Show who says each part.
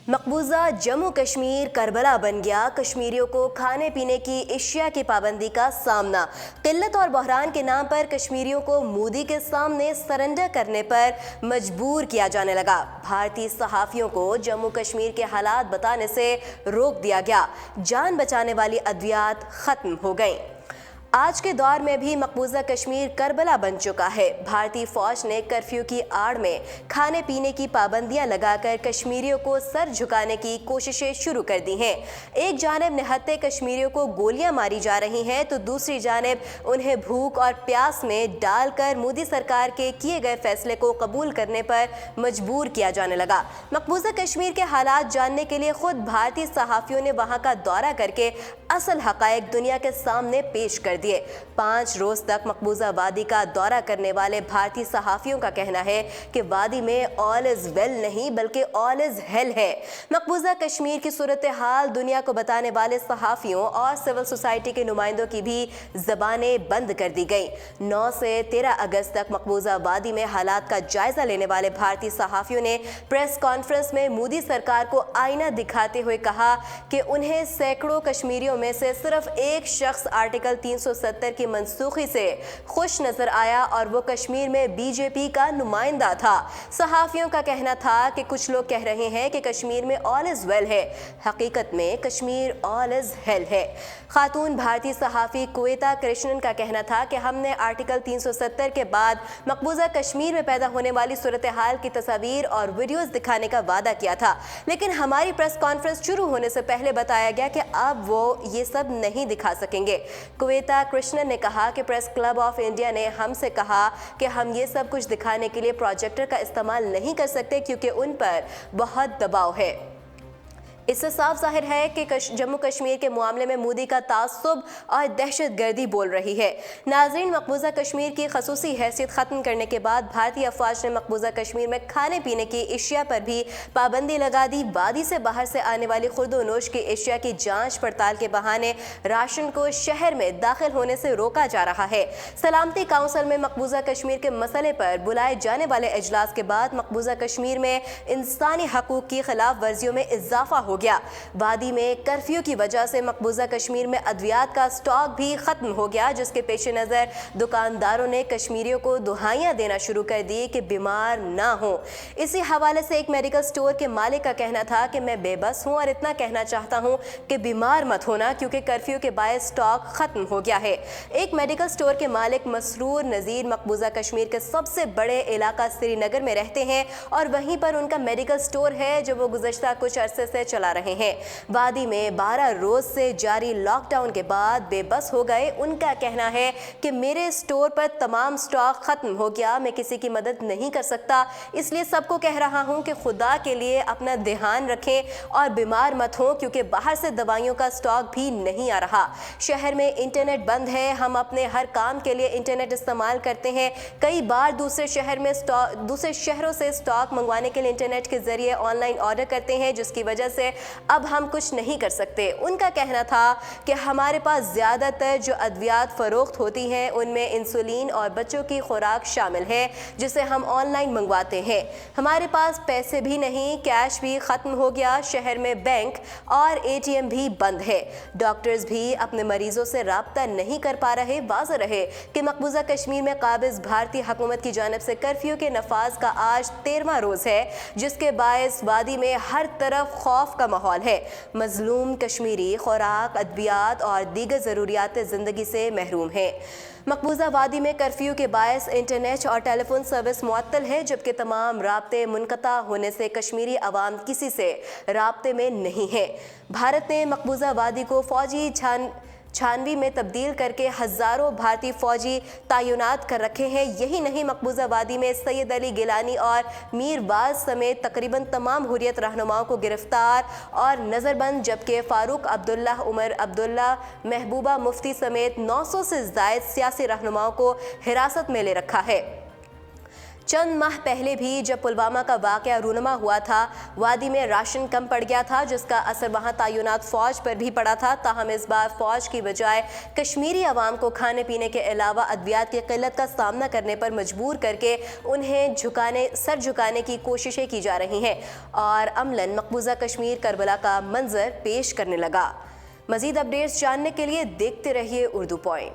Speaker 1: मकबूजा Jammu Kashmir Karbala बन गया। कश्मीरियों को खाने पीने की अशिया की पाबंदी का सामना। किल्लत और बहरान के नाम पर कश्मीरियों को मोदी के सामने सरेंडर करने पर मजबूर किया जाने लगा। भारतीय सहाफ़ियों को जम्मू कश्मीर के हालात बताने से रोक दिया गया। जान बचाने वाली अद्वियात ख़त्म हो गईं। आज के दौर में भी मकबूजा कश्मीर करबला बन चुका है। भारतीय फौज ने कर्फ्यू की आड़ में खाने पीने की पाबंदियां लगाकर कश्मीरियों को सर झुकाने की कोशिशें शुरू कर दी हैं। एक जानिब निहत्थे कश्मीरियों को गोलियां मारी जा रही हैं तो दूसरी जानिब उन्हें भूख और प्यास में डालकर मोदी सरकार के किए गए फैसले को कबूल करने पर मजबूर किया जाने लगा। मकबूजा कश्मीर के हालात जानने के लिए खुद भारतीय सहाफ़ियों ने वहां का दौरा करके असल हक़ाइक़ दुनिया के सामने पेश कर दिए। 5 रोज तक मकबूजा वादी का दौरा करने वाले भारतीय सहाफ़ियों का कहना है कि वादी में ऑल इज़ वेल नहीं बल्कि ऑल इज़ हेल है। मकबूजा कश्मीर की सूरत हाल दुनिया को बताने वाले सहाफ़ियों और सिविल सोसाइटी के नुमाइंदों की भी ज़बानें बंद कर दी गई। 9 से 13 अगस्त तक मकबूजा वादी में हालात का जायज़ा लेने वाले भारतीय सहाफ़ियों ने प्रेस कॉन्फ्रेंस में मोदी सरकार को आईना दिखाते हुए कहा कि उन्हें सैकड़ों कश्मीरियों में से सिर्फ एक शख्स आर्टिकल 370 की मनसूखी से खुश नजर आया और वो कश्मीर में बीजेपी का नुमाइंदा था। सहाफ़ियों का कहना था कि कुछ लोग कह रहे हैं कि कश्मीर में ऑल इज़ वेल है, हकीकत में कश्मीर ऑल इज़ हेल है। खातून भारतीय सहाफ़ी कुवेता कृष्णन का कहना था कि हमने आर्टिकल 370 के बाद मकबूजा कश्मीर में पैदा होने वाली सूरत हाल की तस्वीर और वीडियोज़ दिखाने का वादा किया था, लेकिन हमारी प्रेस कॉन्फ्रेंस शुरू होने से पहले बताया गया कि अब वो ये सब नहीं दिखा सकेंगे। कुवेता कृष्णन ने कहा कि प्रेस क्लब ऑफ इंडिया ने हमसे कहा कि हम ये सब कुछ दिखाने के लिए प्रोजेक्टर का इस्तेमाल नहीं कर सकते क्योंकि उन पर बहुत दबाव है। इससे साफ जाहिर है कि जम्मू कश्मीर के मामले में मोदी का तासुब और दहशतगर्दी बोल रही है। नाज़रीन, मकबूजा कश्मीर की खसूसी हैसियत ख़त्म करने के बाद भारतीय अफवाज ने मकबूजा कश्मीर में खाने पीने की अशिया पर भी पाबंदी लगा दी। वादी से बाहर से आने वाली खुर्दोनोश की अशिया की जाँच पड़ताल के बहाने राशन को शहर में दाखिल होने से रोका जा रहा है। सलामती काउंसिल में मकबूजा कश्मीर के मसले पर बुलाए जाने वाले इजलास के बाद मकबूजा कश्मीर में इंसानी हकूक़ की खिलाफ वर्जियों में इजाफा हो गया। वादी में कर्फ्यू की वजह से मकबूजा कश्मीर में अद्वियात का स्टॉक भी खत्म हो गया, जिसके पेश नज़र दुकानदारों ने कश्मीरियों को दुहाइयाँ देना शुरू कर दी कि बीमार ना हो। इसी हवाले से एक मेडिकल स्टोर के मालिक का कहना था कि मैं बेबस हूँ और इतना कहना चाहता हूँ कि बीमार मत होना क्योंकि कर्फ्यू के बायस स्टॉक खत्म हो गया है। एक मेडिकल स्टोर के मालिक मसरूर नज़ीर मकबूजा कश्मीर के सबसे बड़े इलाका श्रीनगर में रहते हैं और वहीं पर उनका मेडिकल स्टोर है जो वो गुज़श्ता कुछ अरसे से चला रहे हैं। वादी में 12 रोज से जारी लॉकडाउन के बाद बेबस हो गए। उनका कहना है कि मेरे स्टोर पर तमाम स्टॉक खत्म हो गया, मैं किसी की मदद नहीं कर सकता, इसलिए सबको कह रहा हूं कि खुदा के लिए अपना ध्यान रखें और बीमार मत हो क्योंकि बाहर से दवाइयों का स्टॉक भी नहीं आ रहा। शहर में इंटरनेट बंद है, हम अपने हर काम के लिए इंटरनेट इस्तेमाल करते हैं। कई बार दूसरे शहरों से स्टॉक मंगवाने के लिए इंटरनेट के जरिए ऑनलाइन ऑर्डर करते हैं, जिसकी वजह से अब हम कुछ नहीं कर सकते। उनका कहना था कि हमारे पास ज़्यादातर जो अद्वियात फ़रोख्त होती हैं उनमें इंसुलिन और बच्चों की खुराक शामिल है जिसे हम ऑनलाइन मंगवाते हैं। हमारे पास पैसे भी नहीं, कैश भी ख़त्म हो गया। शहर में बैंक और ATM भी बंद है। डॉक्टर्स भी अपने मरीज़ों से रब्ता नहीं कर पा रहे। वाज़ेह रहे कि मकबूजा कश्मीर में काबिज़ भारतीय हुकूमत की जानिब से कर्फ्यू के नफाज का आज 13वां रोज़ है, जिसके बायस वादी में हर तरफ खौफ का माहौल है। मजलूम कश्मीरी खुराक, अद्वियात और दीगर ज़रूरियात ज़िंदगी से महरूम है। मकबूजा वादी में कर्फ्यू के बायस इंटरनेट और टेलीफोन सर्विस मुअत्तल है, जबकि तमाम राब्ते मुनक़ता होने से कश्मीरी अवाम किसी से राब्ते में नहीं है। भारत ने मकबूजा वादी को फौजी छानवी में तब्दील करके हज़ारों भारतीय फ़ौजी तैनात कर रखे हैं। यही नहीं, मकबूजा वादी में सैयद अली गिलानी और मीर वाज समेत तकरीबन तमाम हुर्रियत रहनुमाओं को गिरफ्तार और नज़रबंद, जबकि फ़ारूक अब्दुल्ला, उमर अब्दुल्ला, महबूबा मुफ्ती समेत 900 से ज़ायद सियासी रहनुमाओं को हिरासत में ले रखा है। चंद माह पहले भी जब पुलवामा का वाकया रूनुमा हुआ था, वादी में राशन कम पड़ गया था, जिसका असर वहां तैनात फौज पर भी पड़ा था। ताहम इस बार फौज की बजाय कश्मीरी अवाम को खाने पीने के अलावा अद्वियात की किल्लत का सामना करने पर मजबूर करके उन्हें सर झुकाने की कोशिशें की जा रही हैं और अमलन मकबूजा कश्मीर करबला का मंजर पेश करने लगा। मजीद अपडेट्स जानने के लिए देखते रहिए उर्दू पॉइंट।